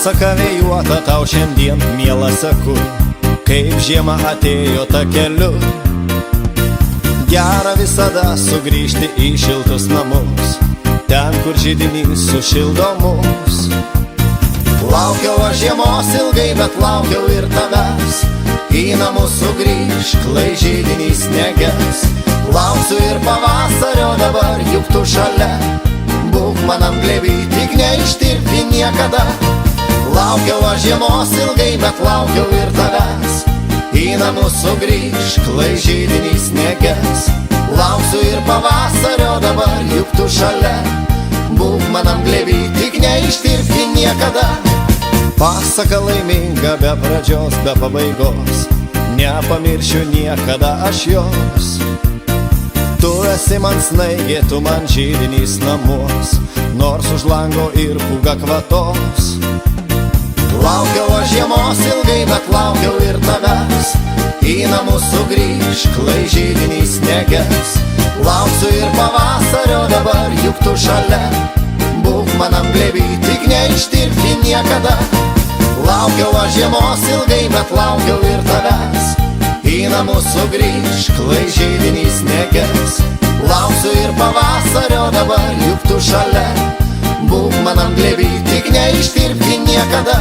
Pasaka vėjuota tau šiandien, miela, seku, kaip žiema atėjo takeliu. Gera visada sugrįžti į šiltus namus, ten, kur židinys sušildo mus. Laukiau aš žiemos ilgai, bet laukiau ir tavęs. Į namus sugrįžk, lai židinys neges. Lauksiu ir pavasario dabar, juk tu šalia. Būk manam glėby, tik neištirpti niekada. Laukiau aš žiemos ilgai, bet laukiau ir tavęs. Į namus sugrįžk, lai židinys neges. Lauksiu ir pavasario dabar, juk tu šalia. Būk manam glėby, tik neištirpti niekada. Pasaka laiminga, be pradžios, be pabaigos, nepamiršiu niekada aš jos. Tu esi man snaigė, tu man židinys namuos, nors už lango ir pūga kvatos. Laukiau aš žiemos ilgai, bet laukiau ir tavęs. Į namus sugrįžk, lai židinys neges. Lauksiu ir pavasario dabar, juk tu šalia. Būk manam glėby, tik neištirpti niekada. Laukiau aš žiemos ilgai, bet laukiau ir tavęs. Į namus sugrįžk, lai židinys neges. Lauksiu ir pavasario dabar, juk tu šalia. Būk manam glėby, tik neištirpti niekada.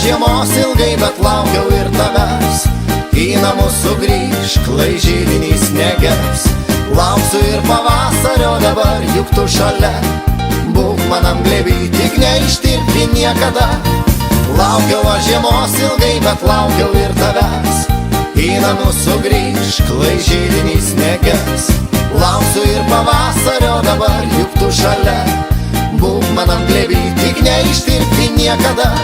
Žiemos ilgai, bet laukiau ir tavęs. Į namus sugrįžk, lai židinys neges. Lauksiu ir pavasario dabar, juk tu šalia. Būk manam glėby, tik neištirpti niekada. Laukiau aš žiemos ilgai, bet laukiau ir tavęs. Į namus sugrįžk, lai židinys neges. Lauksiu ir pavasario dabar, juk tu šalia. Būk manam glėby, tik neištirpti niekada.